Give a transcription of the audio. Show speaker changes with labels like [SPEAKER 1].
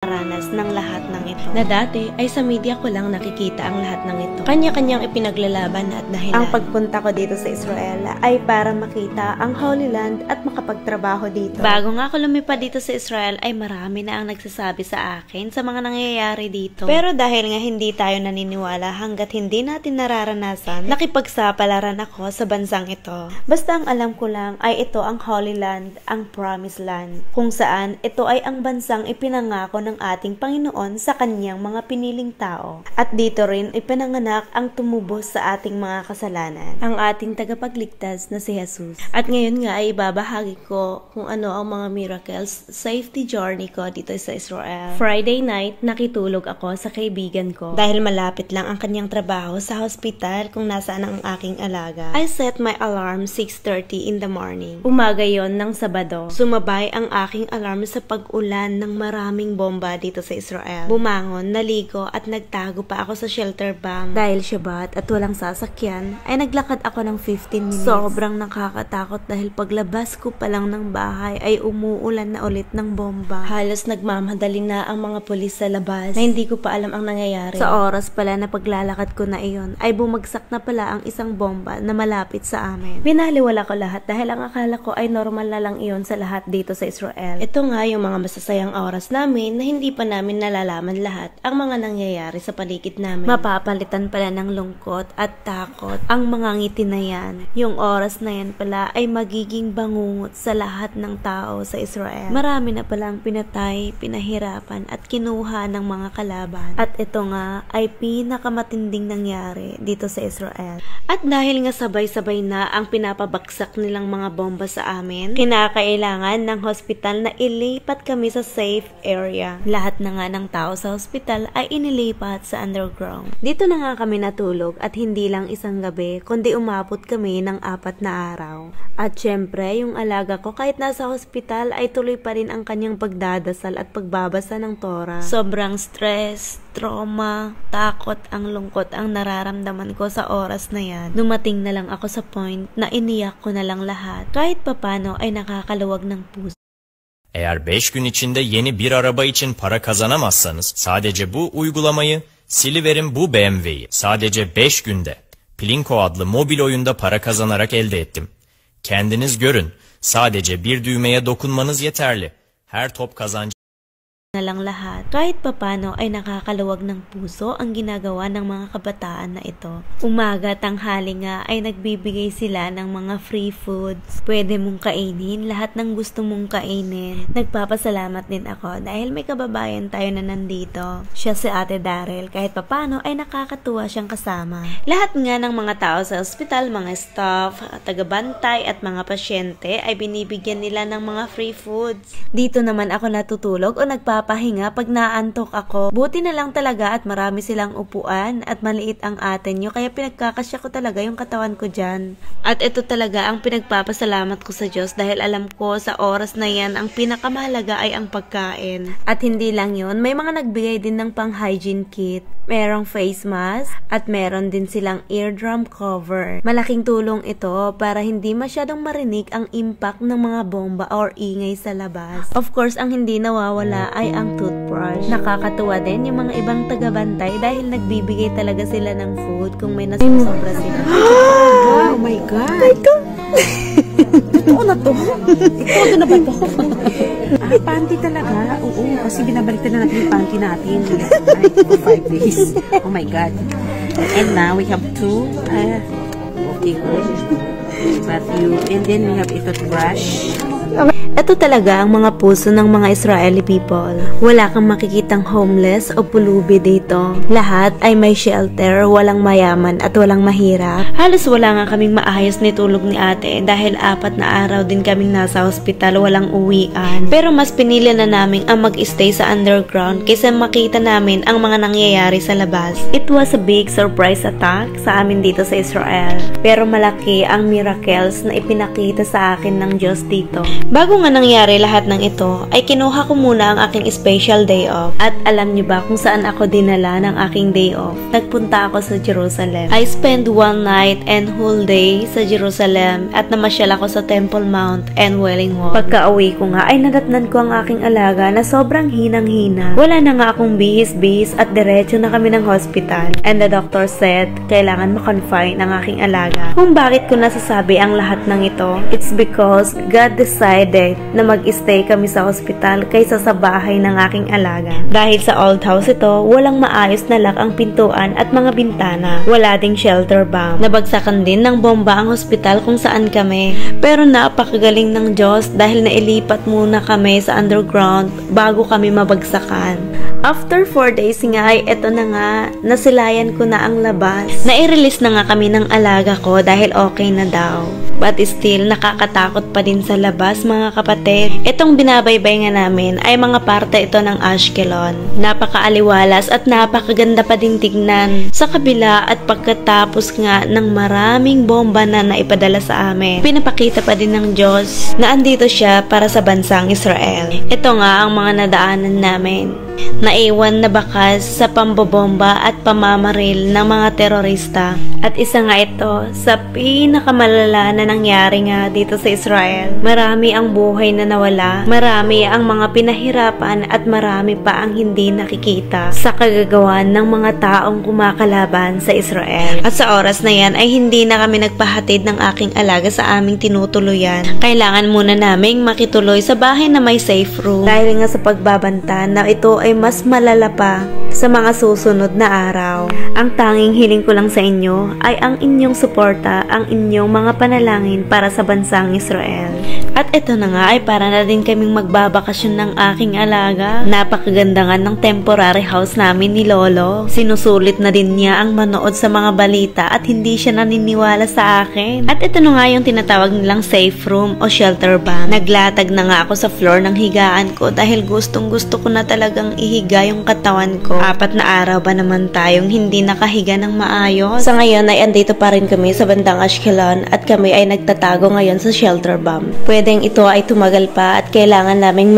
[SPEAKER 1] Ranas ng lahat ng ito. Na dati ay sa media ko lang nakikita ang lahat ng ito. Kanya-kanyang ipinaglalaban at dahilan. Ang pagpunta ko dito sa Israel ay para makita ang Holy Land at makapagtrabaho dito. Bago nga ako lumipad dito sa Israel ay marami na ang nagsasabi sa akin sa mga nangyayari dito. Pero dahil nga hindi tayo naniniwala hanggat hindi natin nararanasan, nakipagsapalaran ako sa bansang ito. Basta ang alam ko lang ay ito ang Holy Land, ang Promised Land, kung saan ito ay ang bansang ipinangako ng ating Panginoon sa kanyang mga piniling tao. At dito rin ipinanganak ang tumubos sa ating mga kasalanan, ang ating tagapagligtas na si Jesus. At ngayon nga ay ibabahagi ko kung ano ang mga miracles, safety journey ko dito sa Israel. Friday night, nakitulog ako sa kaibigan ko dahil malapit lang ang kanyang trabaho sa hospital kung nasaan ang aking alaga. I set my alarm 6:30 in the morning. Umaga yon ng Sabado. Sumabay ang aking alarm sa pag-ulan ng maraming bomba dito sa Israel. Bumangon, naligo at nagtago pa ako sa shelter bunk. Dahil Shabbat at walang sasakyan, ay naglakad ako ng 15 minutes. Sobrang nakakatakot dahil paglabas ko pa lang ng bahay ay umuulan na ulit ng bomba. Halos nagmamadali na ang mga pulis sa labas na hindi ko pa alam ang nangyayari. Sa oras pala na paglalakad ko na iyon, ay bumagsak na pala ang isang bomba na malapit sa amin. Binaliwala ko lahat dahil ang akala ko ay normal na lang iyon sa lahat dito sa Israel. Ito nga yung mga masasayang oras namin na hindi pa namin nalalaman lahat ang mga nangyayari sa paligid namin. Mapapalitan pala ng lungkot at takot ang mga ngiti na yan. Yung oras na yan pala ay magiging bangungot sa lahat ng tao sa Israel. Marami na palang pinatay, pinahirapan at kinuha ng mga kalaban. At ito nga ay pinakamatinding nangyari dito sa Israel. At dahil nga sabay-sabay na ang pinapabagsak nilang mga bomba sa amin, kinakailangan ng hospital na ilipat kami sa safe area. Lahat na nga ng tao sa hospital ay inilipat sa underground. Dito na nga kami natulog at hindi lang isang gabi kundi umabot kami ng 4 na araw. At syempre yung alaga ko kahit nasa hospital ay tuloy pa rin ang kanyang pagdadasal at pagbabasa ng Torah. Sobrang stress, trauma, takot, ang lungkot ang nararamdaman ko sa oras na yan. Dumating na lang ako sa point na iniyak ko na lang lahat. Kahit papano ay nakakaluwag ng puso.
[SPEAKER 2] Eğer 5 gün içinde yeni bir araba için para kazanamazsanız sadece bu uygulamayı siliverin bu BMW'yi. Sadece 5 günde Plinko adlı mobil oyunda para kazanarak elde ettim. Kendiniz görün. Sadece bir düğmeye dokunmanız yeterli. Her top kazancı
[SPEAKER 1] na lang lahat. Kahit papano ay nakakaluwag ng puso ang ginagawa ng mga kabataan na ito. Umaga, tanghali nga ay nagbibigay sila ng mga free foods. Pwede mong kainin lahat ng gusto mong kainin. Nagpapasalamat din ako dahil may kababayan tayo na nandito. Siya si Ate Daryl. Kahit papano ay nakakatuwa siyang kasama. Lahat nga ng mga tao sa ospital, mga staff, tagabantay at mga pasyente ay binibigyan nila ng mga free foods. Dito naman ako natutulog o nagpapahinga pag naantok ako. Buti na lang talaga at marami silang upuan at maliit ang atin nyo kaya pinagkakasya ko talaga yung katawan ko dyan. At ito talaga ang pinagpapasalamat ko sa Diyos dahil alam ko sa oras na yan ang pinakamahalaga ay ang pagkain. At hindi lang yun, may mga nagbigay din ng pang hygiene kit. Merong face mask at meron din silang eardrum cover. Malaking tulong ito para hindi masyadong marinig ang impact ng mga bomba or ingay sa labas. Of course, ang hindi nawawala ay ang toothbrush. Nakakatuwa din yung mga ibang tagabantay dahil nagbibigay talaga sila ng food kung may nasusobra sila.
[SPEAKER 3] Oh my God! Ito! Totoo na to. Ito na ba to? Ay, panty talaga. Oo, kasi binabalik na natin yung panty natin. For 5 days. Oh my God. And now we have 2. Okay, good. And then we have a toothbrush.
[SPEAKER 1] Ito talaga ang mga puso ng mga Israeli people. Wala kang makikitang homeless o pulubi dito. Lahat ay may shelter, walang mayaman at walang mahirap. Halos wala nga kaming maayos ni tulog ni ate dahil 4 na araw din kaming nasa hospital, walang uwian. Pero mas pinili na namin ang mag-stay sa underground kaysa makita namin ang mga nangyayari sa labas. It was a big surprise attack sa amin dito sa Israel. Pero malaki ang miracles na ipinakita sa akin ng Diyos dito. Bago nga nga nangyari lahat ng ito, ay kinuha ko muna ang aking special day off. At alam niyo ba kung saan ako dinala ng aking day off? Nagpunta ako sa Jerusalem. I spent one night and whole day sa Jerusalem at namasyal ako sa Temple Mount and Wailing Wall. Pagka-uwi ko nga ay nadatnan ko ang aking alaga na sobrang hinang-hina. Wala na nga akong bihis-bihis at diretso na kami ng hospital. And the doctor said, kailangan ma-confine ang aking alaga. Kung bakit ko nasasabi ang lahat ng ito, it's because God decided na mag-stay kami sa hospital kaysa sa bahay ng aking alaga. Dahil sa old house ito, walang maayos na lock ang pintuan at mga bintana. Wala ding shelter bomb. Nabagsakan din ng bomba ang hospital kung saan kami. Pero napakagaling ng Diyos dahil nailipat muna kami sa underground bago kami mabagsakan. After 4 days nga ay eto na nga, nasilayan ko na ang labas. Nai-release na nga kami ng alaga ko dahil okay na daw. But still, nakakatakot pa din sa labas mga kapatid. Itong binabaybay nga namin ay mga parte ito ng Ashkelon. Napakaaliwalas at napakaganda pa din tignan. Sa kabila at pagkatapos nga ng maraming bomba na naipadala sa amin, pinapakita pa din ng Diyos na andito siya para sa bansang Israel. Ito nga ang mga nadaanan namin. Naiwan na bakas sa pambobomba at pamamaril ng mga terorista. At isa nga ito sa pinakamalala na nangyari nga dito sa Israel. Marami ang buhay na nawala, marami ang mga pinahirapan at marami pa ang hindi nakikita sa kagagawan ng mga taong kumakalaban sa Israel. At sa oras na yan ay hindi na kami nagpahatid ng aking alaga sa aming tinutuluyan. Kailangan muna naming makituloy sa bahay na may safe room dahil nga sa pagbabanta na ito ay mas malala pa sa mga susunod na araw. Ang tanging hiling ko lang sa inyo ay ang inyong suporta, ang inyong mga panalangin para sa bansang Israel. At ito na nga ay para na din kaming magbabakasyon ng aking alaga. Napakaganda nga ng temporary house namin ni Lolo. Sinusulit na din niya ang manood sa mga balita at hindi siya naniniwala sa akin. At ito na nga yung tinatawag nilang safe room o shelter bomb. Naglatag na nga ako sa floor ng higaan ko dahil gustong gusto ko na talagang ihiga yung katawan ko. 4 na araw ba naman tayong hindi nakahiga ng maayos. Sa ngayon ay andito pa rin kami sa bandang Ashkelon at kami ay nagtatago ngayon sa shelter bomb. Pwedeng ito ay tumagal pa at kailangan naming